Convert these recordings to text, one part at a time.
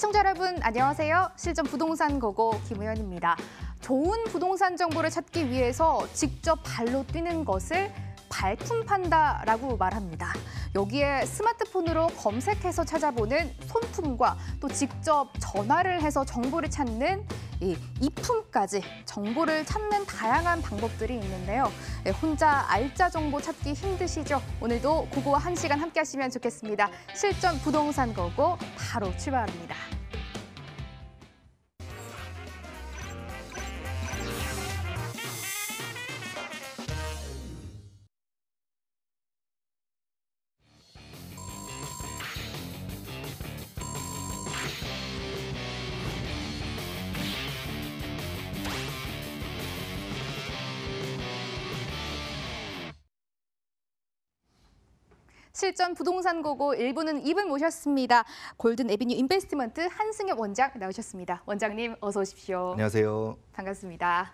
시청자 여러분 안녕하세요. 실전 부동산 고고 김우현입니다. 좋은 부동산 정보를 찾기 위해서 직접 발로 뛰는 것을 발품판다라고 말합니다. 여기에 스마트폰으로 검색해서 찾아보는 손품과 또 직접 전화를 해서 정보를 찾는 이 이품까지 정보를 찾는 다양한 방법들이 있는데요. 혼자 알짜 정보 찾기 힘드시죠? 오늘도 고고와 1시간 함께 하시면 좋겠습니다. 실전 부동산 고고 바로 출발합니다. 실전 부동산 고고 1부는 이분 모셨습니다. 골든 에비뉴 인베스트먼트 한승엽 원장 나오셨습니다. 원장님 어서 오십시오. 안녕하세요. 반갑습니다.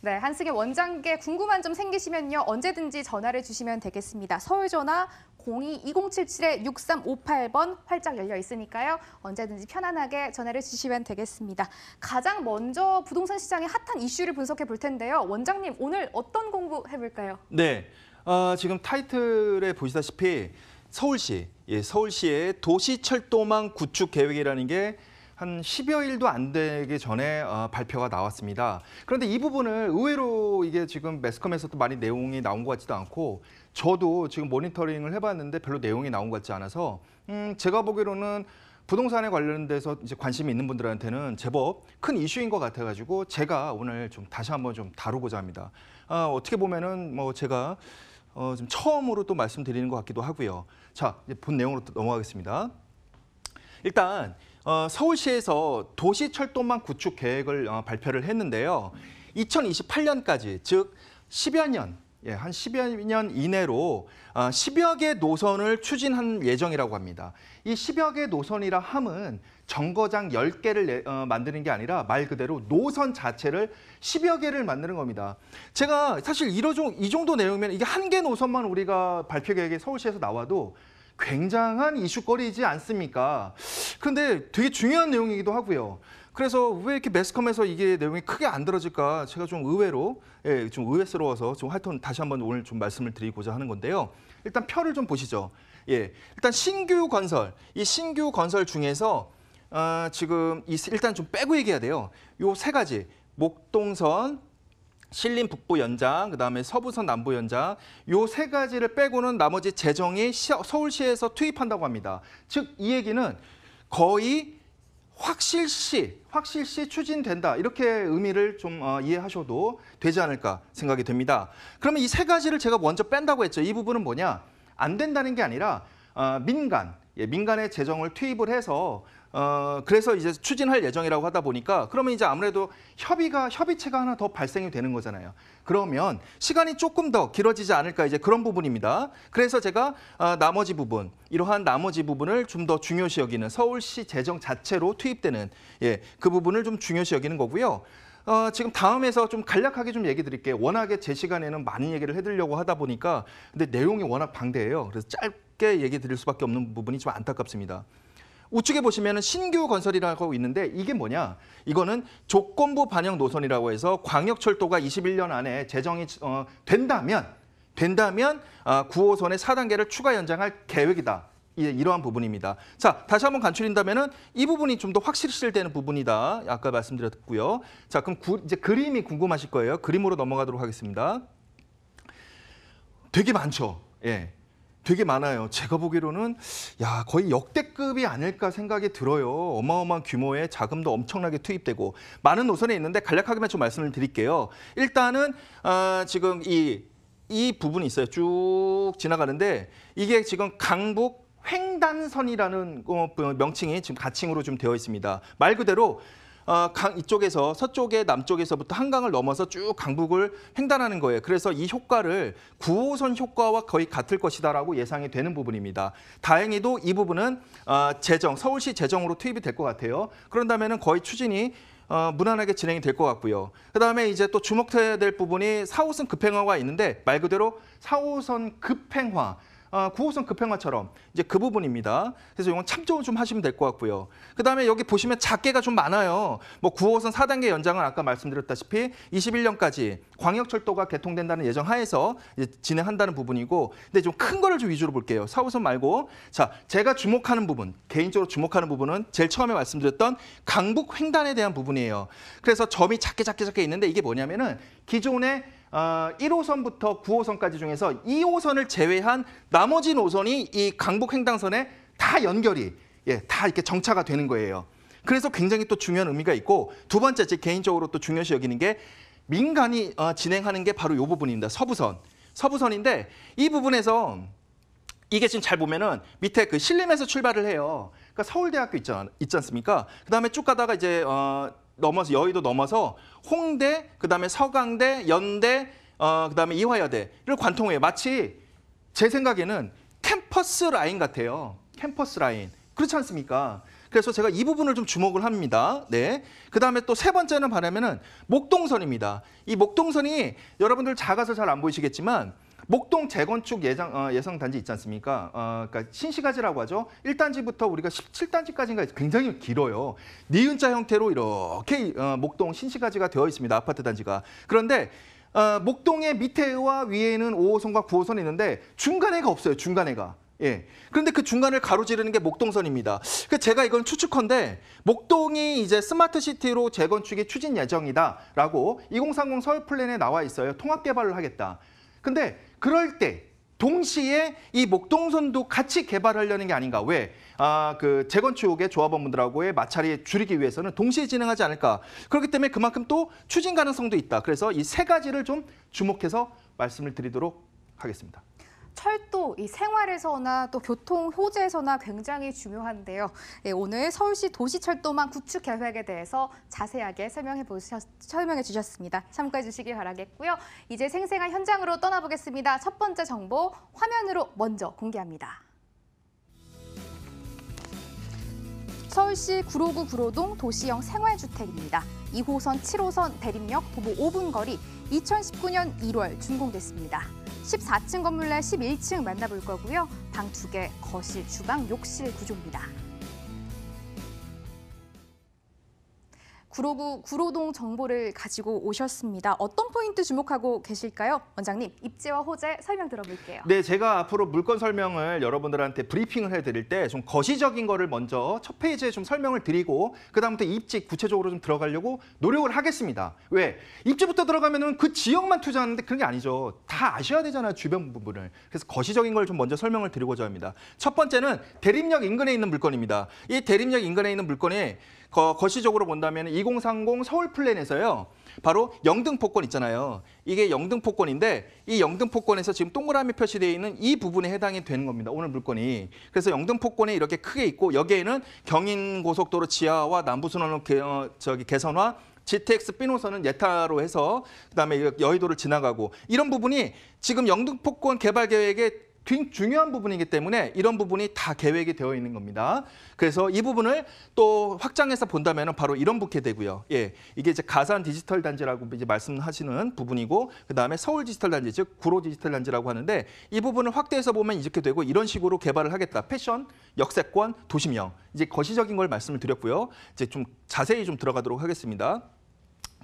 네, 한승엽 원장께 궁금한 점 생기시면요. 언제든지 전화를 주시면 되겠습니다. 서울 전화 02-2077-6358번 활짝 열려 있으니까요. 언제든지 편안하게 전화를 주시면 되겠습니다. 가장 먼저 부동산 시장의 핫한 이슈를 분석해 볼 텐데요. 원장님 오늘 어떤 공부 해볼까요? 네, 지금 타이틀에 보시다시피 서울시의 도시철도망 구축 계획이라는 게 한 10여일도 안 되기 전에 발표가 나왔습니다. 그런데 이 부분을 의외로 이게 지금 매스컴에서도 많이 내용이 나온 것 같지도 않고 저도 지금 모니터링을 해봤는데 별로 내용이 나온 것 같지 않아서 제가 보기로는 부동산에 관련돼서 이제 관심이 있는 분들한테는 제법 큰 이슈인 것 같아가지고 제가 오늘 좀 다시 한번 좀 다루고자 합니다. 어떻게 보면은 뭐 제가 좀 처음으로 또 말씀드리는 것 같기도 하고요. 자, 이제 본 내용으로 또 넘어가겠습니다. 일단 서울시에서 도시철도망 구축 계획을 발표를 했는데요. 2028년까지 즉 10여 년, 한 10여 년 이내로 10여 개 노선을 추진한 예정이라고 합니다. 이 10여 개 노선이라 함은 정거장 10개를 만드는 게 아니라 말 그대로 노선 자체를 10여 개를 만드는 겁니다. 제가 사실 이 정도 내용이면 이게 한 개 노선만 우리가 발표 계획에 서울시에서 나와도 굉장한 이슈거리이지 않습니까? 그런데 되게 중요한 내용이기도 하고요. 그래서 왜 이렇게 매스컴에서 이게 내용이 크게 안 들어질까 제가 좀 의외로 좀 의외스러워서 좀 하여튼 다시 한번 오늘 좀 말씀을 드리고자 하는 건데요. 일단 표를 좀 보시죠. 일단 신규 건설, 이 신규 건설 중에서 지금 일단 좀 빼고 얘기해야 돼요. 요 세 가지 목동선, 신림 북부 연장, 그다음에 서부선 남부 연장 요 세 가지를 빼고는 나머지 재정이 서울시에서 투입한다고 합니다. 즉 이 얘기는 거의 확실시 추진된다 이렇게 의미를 좀 이해하셔도 되지 않을까 생각이 됩니다. 그러면 이 세 가지를 제가 먼저 뺀다고 했죠. 이 부분은 뭐냐? 안 된다는 게 아니라 민간의 재정을 투입을 해서 그래서 이제 추진할 예정이라고 하다 보니까 그러면 이제 아무래도 협의체가 하나 더 발생이 되는 거잖아요. 그러면 시간이 조금 더 길어지지 않을까 이제 그런 부분입니다. 그래서 제가 이러한 나머지 부분을 좀 더 중요시 여기는 서울시 재정 자체로 투입되는 그 부분을 좀 중요시 여기는 거고요. 지금 다음에서 좀 간략하게 좀 얘기 드릴게요. 워낙에 제 시간에는 많은 얘기를 해드리려고 하다 보니까 근데 내용이 워낙 방대해요. 그래서 짧게 얘기 드릴 수밖에 없는 부분이 좀 안타깝습니다. 우측에 보시면 신규 건설이라고 있는데 이게 뭐냐? 이거는 조건부 반영 노선이라고 해서 광역철도가 21년 안에 재정이 된다면 9호선의 4단계를 추가 연장할 계획이다. 이러한 부분입니다. 자, 다시 한번 간추린다면은 이 부분이 좀 더 확실시되는 부분이다. 아까 말씀드렸고요. 자, 그럼 이제 그림이 궁금하실 거예요. 그림으로 넘어가도록 하겠습니다. 되게 많죠. 되게 많아요. 제가 보기로는 거의 역대급이 아닐까 생각이 들어요. 어마어마한 규모의 자금도 엄청나게 투입되고 많은 노선에 있는데 간략하게만 좀 말씀을 드릴게요. 일단은 지금 이 부분이 있어요. 쭉 지나가는데 이게 지금 강북 횡단선이라는 명칭이 지금 가칭으로 좀 되어 있습니다. 말 그대로 이쪽에서 서쪽에 남쪽에서부터 한강을 넘어서 쭉 강북을 횡단하는 거예요. 그래서 이 효과를 9호선 효과와 거의 같을 것이다라고 예상이 되는 부분입니다. 다행히도 이 부분은 서울시 재정으로 투입이 될 것 같아요. 그런다면은 거의 추진이 무난하게 진행이 될 것 같고요. 그다음에 이제 또 주목해야 될 부분이 4호선 급행화가 있는데 말 그대로 4호선 급행화. 9호선 급행화처럼 이제 그 부분입니다. 그래서 이건 참조 좀 하시면 될 것 같고요. 그다음에 여기 보시면 작게가 좀 많아요. 뭐 9호선 4단계 연장은 아까 말씀드렸다시피 21년까지 광역철도가 개통된다는 예정 하에서 이제 진행한다는 부분이고, 근데 좀 큰 거를 좀 위주로 볼게요. 4호선 말고. 자, 제가 주목하는 부분, 개인적으로 주목하는 부분은 제일 처음에 말씀드렸던 강북 횡단에 대한 부분이에요. 그래서 점이 작게 있는데 이게 뭐냐면은 기존의 1호선부터 9호선까지 중에서 2호선을 제외한 나머지 노선이 이 강북 횡단선에 다 연결이 다 이렇게 정차가 되는 거예요. 그래서 굉장히 또 중요한 의미가 있고, 두 번째 제 개인적으로 또 중요시 여기는 게 민간이 진행하는 게 바로 이 부분입니다. 서부선인데 이 부분에서 이게 지금 잘 보면은 밑에 그 신림에서 출발을 해요. 그러니까 서울대학교 있지 않습니까? 그다음에 쭉 가다가 이제 넘어서 여의도 넘어서 홍대, 그다음에 서강대, 연대, 그다음에 이화여대를 관통해요. 마치 제 생각에는 캠퍼스 라인 같아요. 캠퍼스 라인. 그렇지 않습니까? 그래서 제가 이 부분을 좀 주목을 합니다. 네. 그다음에 또 세 번째는 뭐냐면은 목동선입니다. 이 목동선이 여러분들 작아서 잘 안 보이시겠지만 목동 재건축 예상 단지 있지 않습니까? 그러니까 신시가지라고 하죠. 1단지부터 우리가 17단지까지가 굉장히 길어요. 니은자 형태로 이렇게 목동 신시가지가 되어 있습니다. 아파트 단지가. 그런데 목동의 밑에와 위에는 5호선과 9호선이 있는데 중간에가 없어요. 중간에가. 예. 그런데 그 중간을 가로지르는 게 목동선입니다. 그래서 제가 이건 추측컨대 목동이 이제 스마트 시티로 재건축이 추진 예정이다라고 2030 서울 플랜에 나와 있어요. 통합 개발을 하겠다. 근데 그럴 때 동시에 이 목동선도 같이 개발하려는 게 아닌가. 왜? 그 재건축의 조합원분들하고의 마찰이 줄이기 위해서는 동시에 진행하지 않을까. 그렇기 때문에 그만큼 또 추진 가능성도 있다. 그래서 이 세 가지를 좀 주목해서 말씀을 드리도록 하겠습니다. 철도, 이 생활에서나 또 교통 호재에서나 굉장히 중요한데요. 예, 오늘 서울시 도시철도망 구축 계획에 대해서 자세하게 설명해 주셨습니다. 참고해 주시기 바라겠고요. 이제 생생한 현장으로 떠나보겠습니다. 첫 번째 정보 화면으로 먼저 공개합니다. 서울시 구로구 구로동 도시형 생활주택입니다. 2호선, 7호선 대림역 도보 5분 거리 2019년 1월 준공됐습니다. 14층 건물 내 11층 만나볼 거고요. 방 2개, 거실, 주방, 욕실 구조입니다. 구로구 구로동 정보를 가지고 오셨습니다. 어떤 포인트 주목하고 계실까요? 원장님, 입지와 호재 설명 들어볼게요. 네, 제가 앞으로 물건 설명을 여러분들한테 브리핑을 해드릴 때 좀 거시적인 거를 먼저 첫 페이지에 좀 설명을 드리고 그다음부터 입지 구체적으로 좀 들어가려고 노력을 하겠습니다. 왜? 입지부터 들어가면은 그 지역만 투자하는데 그런 게 아니죠. 다 아셔야 되잖아요, 주변 부분을. 그래서 거시적인 걸 좀 먼저 설명을 드리고자 합니다. 첫 번째는 대림역 인근에 있는 물건입니다. 이 대림역 인근에 있는 물건이 거시적으로 본다면 2030 서울 플랜에서요. 바로 영등포권 있잖아요. 이게 영등포권인데 이 영등포권에서 지금 동그라미 표시되어 있는 이 부분에 해당이 되는 겁니다. 오늘 물건이. 그래서 영등포권에 이렇게 크게 있고 여기에는 경인고속도로 지하와 남부순환로 개선화 GTX B노선은 예타로 해서 그다음에 여의도를 지나가고 이런 부분이 지금 영등포권 개발 계획에 굉장히 중요한 부분이기 때문에 이런 부분이 다 계획이 되어 있는 겁니다. 그래서 이 부분을 또 확장해서 본다면 바로 이런 부캐 되고요. 예, 이게 이제 가산 디지털 단지라고 이제 말씀하시는 부분이고, 그 다음에 서울 디지털 단지, 즉 구로 디지털 단지라고 하는데 이 부분을 확대해서 보면 이렇게 되고 이런 식으로 개발을 하겠다. 패션, 역세권, 도심형 이제 거시적인 걸 말씀을 드렸고요. 이제 좀 자세히 좀 들어가도록 하겠습니다.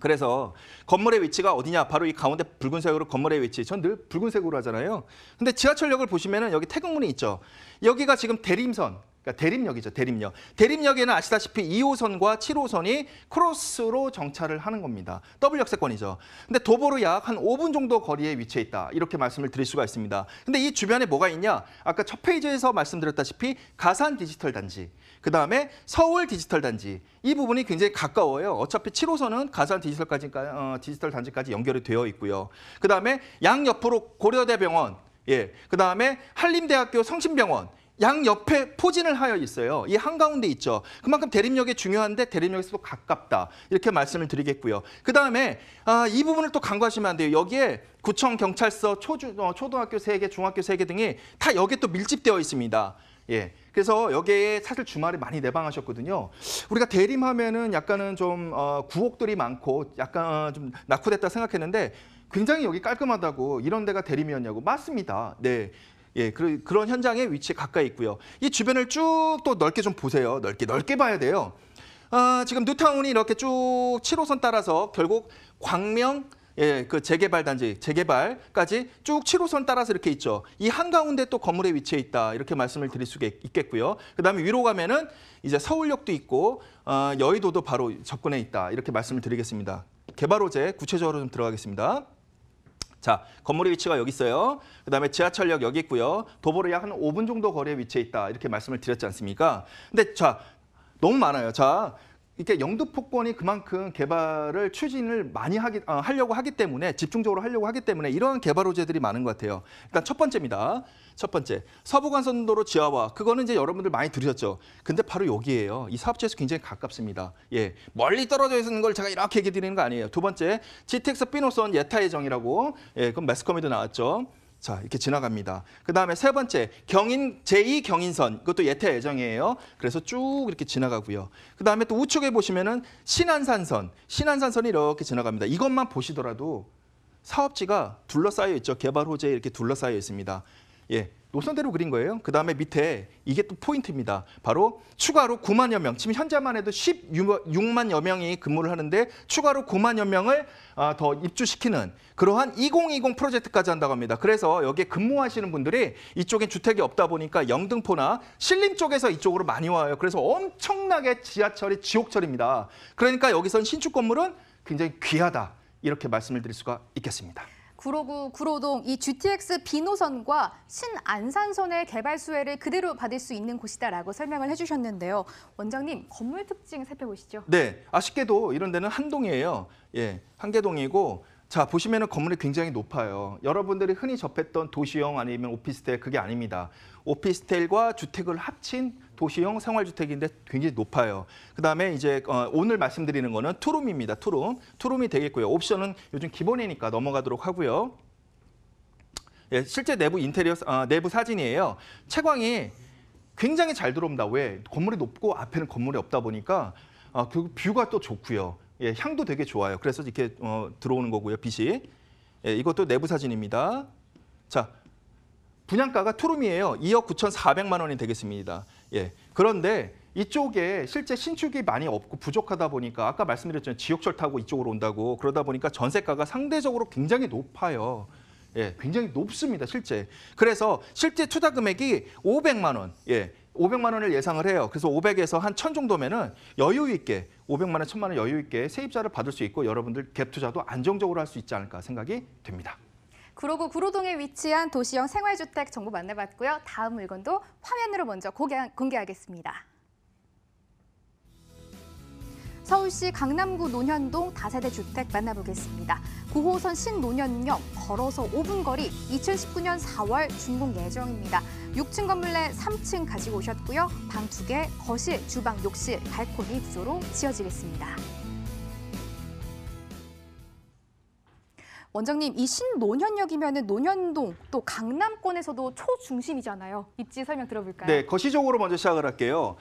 그래서 건물의 위치가 어디냐? 바로 이 가운데 붉은색으로 건물의 위치. 전 늘 붉은색으로 하잖아요. 근데 지하철역을 보시면은 여기 태극문이 있죠. 여기가 지금 대림선, 그러니까 대림역이죠. 대림역. 대림역에는 아시다시피 2호선과 7호선이 크로스로 정차를 하는 겁니다. 더블 역세권이죠. 근데 도보로 약 한 5분 정도 거리에 위치해 있다. 이렇게 말씀을 드릴 수가 있습니다. 근데 이 주변에 뭐가 있냐? 아까 첫 페이지에서 말씀드렸다시피 가산 디지털 단지, 그 다음에 서울 디지털 단지. 이 부분이 굉장히 가까워요. 어차피 7호선은 가산 디지털 단지까지 연결이 되어 있고요. 그 다음에 양옆으로 고려대병원, 예, 그 다음에 한림대학교 성심병원, 양옆에 포진을 하여 있어요. 이 한가운데 있죠. 그만큼 대림역이 중요한데 대림역에서도 가깝다. 이렇게 말씀을 드리겠고요. 그 다음에 이 부분을 또 간과하시면 안 돼요. 여기에 구청, 경찰서, 초등학교 3개, 중학교 3개 등이 다 여기에 또 밀집되어 있습니다. 예, 그래서 여기에 사실 주말에 많이 내방하셨거든요. 우리가 대림하면은 약간은 좀 구옥들이 많고 약간 좀 낙후됐다 생각했는데 굉장히 여기 깔끔하다고 이런 데가 대림이었냐고. 맞습니다. 네. 예, 그런 현장의 위치에 가까이 있고요. 이 주변을 쭉 또 넓게 좀 보세요. 넓게 봐야 돼요. 지금 뉴타운이 이렇게 쭉 7호선 따라서 결국 광명 그 재개발 단지, 재개발까지 쭉 7호선 따라서 이렇게 있죠. 이 한가운데 또 건물에 위치해 있다. 이렇게 말씀을 드릴 수가 있겠고요. 그다음에 위로 가면은 이제 서울역도 있고 여의도도 바로 접근해 있다. 이렇게 말씀을 드리겠습니다. 개발 호재 구체적으로 좀 들어가겠습니다. 자, 건물의 위치가 여기 있어요. 그다음에 지하철역 여기 있고요. 도보로 약 한 5분 정도 거리에 위치해 있다. 이렇게 말씀을 드렸지 않습니까? 근데 자, 너무 많아요. 자, 이렇게 영등포권이 그만큼 개발을 추진을 많이 하려고 하기 때문에 집중적으로 하려고 하기 때문에 이러한 개발 호재들이 많은 것 같아요. 일단 첫 번째입니다. 첫 번째, 서부간선도로 지하화. 그거는 이제 여러분들 많이 들으셨죠. 근데 바로 여기에요. 이 사업지에서 굉장히 가깝습니다. 예, 멀리 떨어져 있는 걸 제가 이렇게 얘기 드리는 거 아니에요. 두 번째, GTX B노선 예타의 정이라고. 예, 그건 매스컴에도 나왔죠. 자, 이렇게 지나갑니다. 그다음에 세 번째, 제2경인선. 이것도 예태 예정이에요. 그래서 쭉 이렇게 지나가고요. 그다음에 또 우측에 보시면은 신안산선이 이렇게 지나갑니다. 이것만 보시더라도 사업지가 둘러싸여 있죠. 개발 호재에 이렇게 둘러싸여 있습니다. 예, 노선대로 그린 거예요. 그다음에 밑에 이게 또 포인트입니다. 바로 추가로 9만여 명, 지금 현재만 해도 16만여 명이 근무를 하는데 추가로 9만여 명을 더 입주시키는 그러한 2020 프로젝트까지 한다고 합니다. 그래서 여기에 근무하시는 분들이 이쪽엔 주택이 없다 보니까 영등포나 신림 쪽에서 이쪽으로 많이 와요. 그래서 엄청나게 지하철이 지옥철입니다. 그러니까 여기선 신축 건물은 굉장히 귀하다. 이렇게 말씀을 드릴 수가 있겠습니다. 구로구, 구로동 이 GTX B노선과 신안산선의 개발 수혜를 그대로 받을 수 있는 곳이다라고 설명을 해주셨는데요. 원장님, 건물 특징 살펴보시죠. 네, 아쉽게도 이런 데는 한동이에요. 예, 한계동이고 자, 보시면은 건물이 굉장히 높아요. 여러분들이 흔히 접했던 도시형 아니면 오피스텔 그게 아닙니다. 오피스텔과 주택을 합친 도시형 생활주택인데 굉장히 높아요. 그다음에 이제 오늘 말씀드리는 거는 투룸입니다. 투룸이 되겠고요. 옵션은 요즘 기본이니까 넘어가도록 하고요. 예, 실제 내부 인테리어 내부 사진이에요. 채광이 굉장히 잘 들어옵니다. 왜? 건물이 높고 앞에는 건물이 없다 보니까 그 뷰가 또 좋고요. 예, 향도 되게 좋아요. 그래서 이렇게 들어오는 거고요. 빛이. 예, 이것도 내부 사진입니다. 자, 분양가가 투룸이에요. 2억 9,400만 원이 되겠습니다. 예, 그런데 이쪽에 실제 신축이 많이 없고 부족하다 보니까 아까 말씀드렸잖아요. 지옥철 타고 이쪽으로 온다고. 그러다 보니까 전세가가 상대적으로 굉장히 높아요. 예, 굉장히 높습니다. 실제. 그래서 실제 투자 금액이 500만 원. 예. 500만 원을 예상을 해요. 그래서 500에서 한 1000 정도면은 여유 있게 500만 원, 1000만 원 여유 있게 세입자를 받을 수 있고 여러분들 갭 투자도 안정적으로 할 수 있지 않을까 생각이 됩니다. 구로구 구로동에 위치한 도시형 생활주택 정보 만나봤고요. 다음 물건도 화면으로 먼저 공개하겠습니다. 서울시 강남구 논현동 다세대 주택 만나보겠습니다. 9호선 신논현역 걸어서 5분 거리 2019년 4월 준공 예정입니다. 6층 건물 내 3층 가지고 오셨고요. 방 2개, 거실, 주방, 욕실, 발코니 구조로 지어지겠습니다. 원장님, 이 신논현역이면 논현동 또 강남권에서도 초중심이잖아요. 입지 설명 들어볼까요? 네, 거시적으로 먼저 시작을 할게요.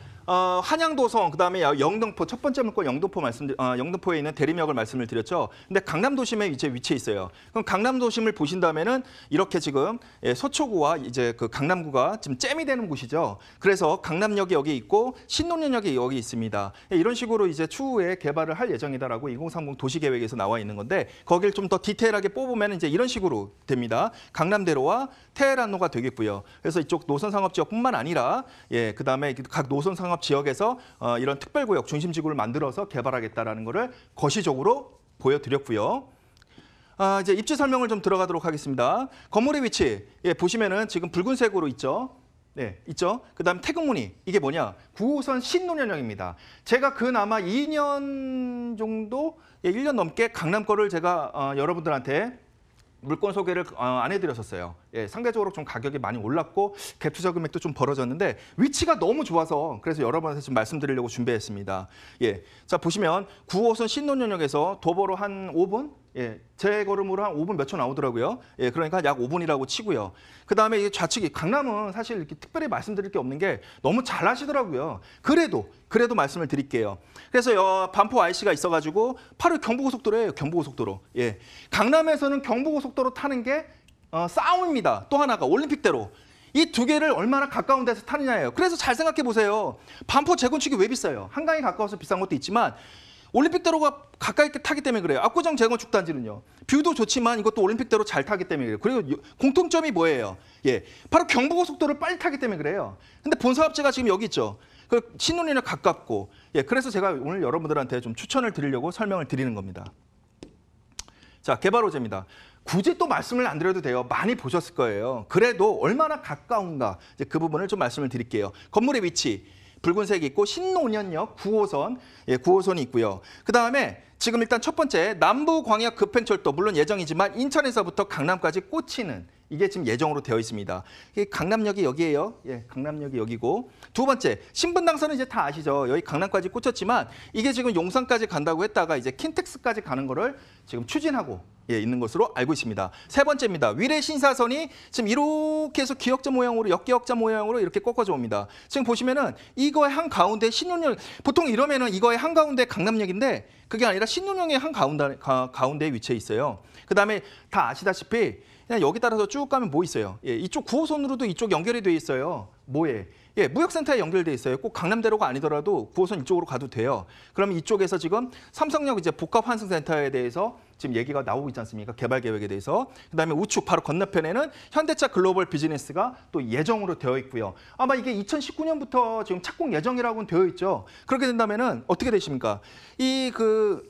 한양도성, 그다음에 영등포, 첫 번째 물건 영등포에 있는 대림역을 말씀을 드렸죠. 근데 강남도심에 이제 위치해 있어요. 그럼 강남도심을 보신다면은 이렇게 지금 서초구와 이제 그 강남구가 지금 잼이 되는 곳이죠. 그래서 강남역이 여기 있고 신논현역이 여기 있습니다. 이런 식으로 이제 추후에 개발을 할 예정이다라고 2030 도시계획에서 나와 있는 건데 거길 좀 더 디테일하게 뽑으면 이제 이런 식으로 됩니다. 강남대로와 테헤란로가 되겠고요. 그래서 이쪽 노선상업지역뿐만 아니라 그다음에 각 노선상업 지역에서 이런 특별구역, 중심지구를 만들어서 개발하겠다라는 것을 거시적으로 보여드렸고요. 이제 입지 설명을 좀 들어가도록 하겠습니다. 건물의 위치 보시면은 지금 붉은색으로 있죠. 네, 있죠. 그다음 태극무늬 이게 뭐냐? 9호선 신논현역입니다. 제가 그나마 2년 정도, 1년 넘게 강남 거를 제가 여러분들한테 물건 소개를 안 해드렸었어요. 상대적으로 좀 가격이 많이 올랐고 갭 투자 금액도 좀 벌어졌는데 위치가 너무 좋아서 그래서 여러분한테 좀 말씀드리려고 준비했습니다. 자 보시면 9호선 신논현역에서 도보로 한 5분, 제 걸음으로 한 5분 몇 초 나오더라고요. 그러니까 약 5분이라고 치고요. 그다음에 이 좌측이 강남은 사실 이렇게 특별히 말씀드릴 게 없는 게 너무 잘 하시더라고요. 그래도 말씀을 드릴게요. 그래서 반포 IC가 있어가지고 바로 경부고속도로예요. 경부고속도로. 강남에서는 경부고속도로 타는 게 싸움입니다. 또 하나가 올림픽대로. 이 두 개를 얼마나 가까운 데서 타느냐예요. 그래서 잘 생각해 보세요. 반포 재건축이 왜 비싸요? 한강에 가까워서 비싼 것도 있지만 올림픽대로가 가까이 타기 때문에 그래요. 압구정 재건축 단지는요. 뷰도 좋지만 이것도 올림픽대로 잘 타기 때문에 그래요. 그리고 공통점이 뭐예요? 예, 바로 경부고속도로를 빨리 타기 때문에 그래요. 근데 본사업체가 지금 여기 있죠. 그 신논리에 가깝고, 예, 그래서 제가 오늘 여러분들한테 좀 추천을 드리려고 설명을 드리는 겁니다. 자, 개발호재입니다. 굳이 또 말씀을 안 드려도 돼요. 많이 보셨을 거예요. 그래도 얼마나 가까운가, 이제 그 부분을 좀 말씀을 드릴게요. 건물의 위치. 붉은색이 있고 신논현역 9호선, 예, 9호선이 있고요. 그다음에 지금 일단 첫 번째 남부광역 급행철도 물론 예정이지만 인천에서부터 강남까지 꽂히는 이게 지금 예정으로 되어 있습니다. 이게 강남역이 여기예요. 예, 강남역이 여기고 두 번째 신분당선은 이제 다 아시죠. 여기 강남까지 꽂혔지만 이게 지금 용산까지 간다고 했다가 이제 킨텍스까지 가는 거를 지금 추진하고 예, 있는 것으로 알고 있습니다. 세 번째입니다. 위례 신사선이 지금 이렇게 해서 기역자 모양으로 역기역자 모양으로 이렇게 꺾어져 옵니다. 지금 보시면은 이거의 한 가운데 신논현 보통 이러면은 이거의 한 가운데 강남역인데 그게 아니라 신논현의 한 가운데에 위치해 있어요. 그다음에 다 아시다시피 그냥 여기 따라서 쭉 가면 뭐 있어요? 예, 이쪽 9호선으로도 이쪽 연결이 돼 있어요. 뭐에? 예, 무역센터에 연결돼 있어요. 꼭 강남대로가 아니더라도 9호선 이쪽으로 가도 돼요. 그러면 이쪽에서 지금 삼성역 이제 복합환승센터에 대해서 지금 얘기가 나오고 있지 않습니까? 개발 계획에 대해서. 그다음에 우측 바로 건너편에는 현대차 글로벌 비즈니스가 또 예정으로 되어 있고요. 아마 이게 2019년부터 지금 착공 예정이라고는 되어 있죠. 그렇게 된다면은 어떻게 되십니까? 이쪽을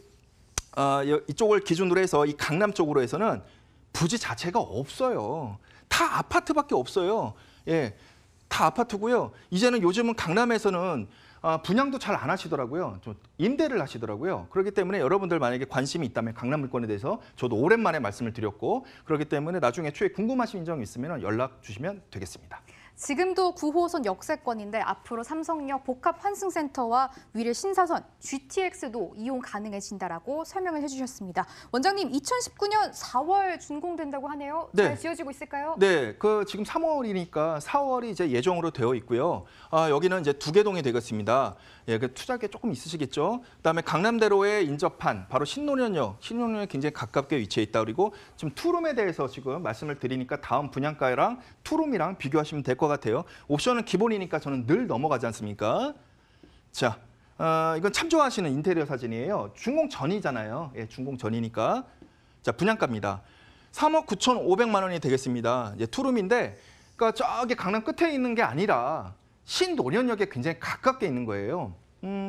기준으로 해서 이 강남 쪽으로 해서는 부지 자체가 없어요. 다 아파트밖에 없어요. 예, 다 아파트고요. 이제는 요즘은 강남에서는 분양도 잘 안 하시더라고요. 좀 임대를 하시더라고요. 그렇기 때문에 여러분들 만약에 관심이 있다면 강남 물건에 대해서 저도 오랜만에 말씀을 드렸고 그렇기 때문에 나중에 추후에 궁금하신 점이 있으면 연락 주시면 되겠습니다. 지금도 9호선 역세권인데 앞으로 삼성역 복합환승센터와 위례 신사선, GTX도 이용 가능해진다라고 설명을 해주셨습니다. 원장님, 2019년 4월 준공된다고 하네요. 네. 잘 지어지고 있을까요? 네, 지금 3월이니까 4월이 이제 예정으로 되어 있고요. 여기는 이제 두개동이 되겠습니다. 예, 그 투자계 조금 있으시겠죠. 그다음에 강남대로에 인접한 바로 신논현역에 굉장히 가깝게 위치해 있다. 그리고 지금 투룸에 대해서 지금 말씀을 드리니까 다음 분양가랑 투룸이랑 비교하시면 될 것 같아요. 옵션은 기본이니까 저는 늘 넘어가지 않습니까? 자, 이건 참 좋아하시는 인테리어 사진이에요. 준공 전이잖아요. 예, 준공 전이니까. 자, 분양가입니다. 3억 9,500만 원이 되겠습니다. 이제 투룸인데, 그러니까 저기 강남 끝에 있는 게 아니라 신논현역에 굉장히 가깝게 있는 거예요.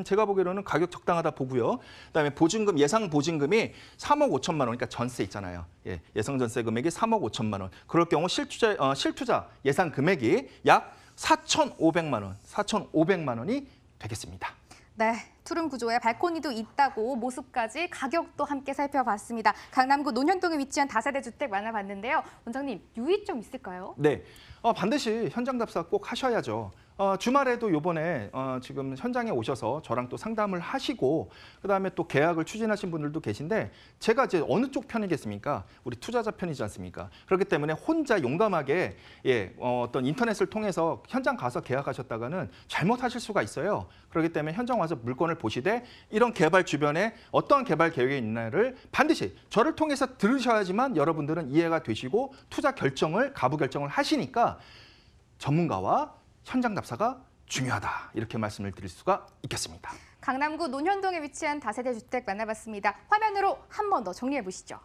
제가 보기로는 가격 적당하다 보고요. 그다음에 보증금 예상 보증금이 3억 5천만 원, 그러니까 전세 있잖아요. 예, 예상 전세 금액이 3억 5천만 원. 그럴 경우 실투자 예상 금액이 약 4,500만 원, 4,500만 원이 되겠습니다. 네, 투룸 구조에 발코니도 있다고 모습까지 가격도 함께 살펴봤습니다. 강남구 논현동에 위치한 다세대 주택 만나봤는데요. 원장님, 유의점 있을까요? 네, 반드시 현장 답사 꼭 하셔야죠. 주말에도 요번에 지금 현장에 오셔서 저랑 또 상담을 하시고 그다음에 또 계약을 추진하신 분들도 계신데 제가 이제 어느 쪽 편이겠습니까? 우리 투자자 편이지 않습니까? 그렇기 때문에 혼자 용감하게 어떤 인터넷을 통해서 현장 가서 계약하셨다가는 잘못하실 수가 있어요. 그렇기 때문에 현장 와서 물건을 보시되 이런 개발 주변에 어떠한 개발 계획이 있나를 반드시 저를 통해서 들으셔야지만 여러분들은 이해가 되시고 투자 결정을 가부 결정을 하시니까 전문가와 현장 답사가 중요하다 이렇게 말씀을 드릴 수가 있겠습니다. 강남구 논현동에 위치한 다세대 주택 만나봤습니다. 화면으로 한 번 더 정리해 보시죠.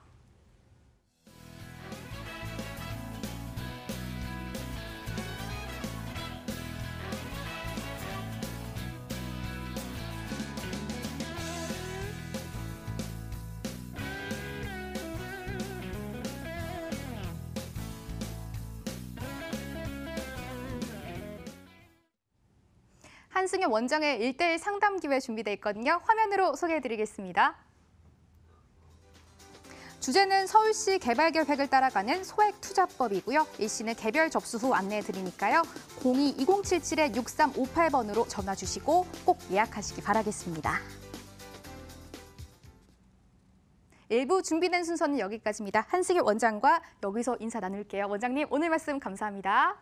한승현 원장의 1:1 상담 기회 준비되어 있거든요. 화면으로 소개해드리겠습니다. 주제는 서울시 개발 계획을 따라가는 소액투자법이고요. 일시는 개별 접수 후 안내해드리니까요. 02-2077-6358번으로 전화 주시고 꼭 예약하시기 바라겠습니다. 1부 준비된 순서는 여기까지입니다. 한승현 원장과 여기서 인사 나눌게요. 원장님, 오늘 말씀 감사합니다.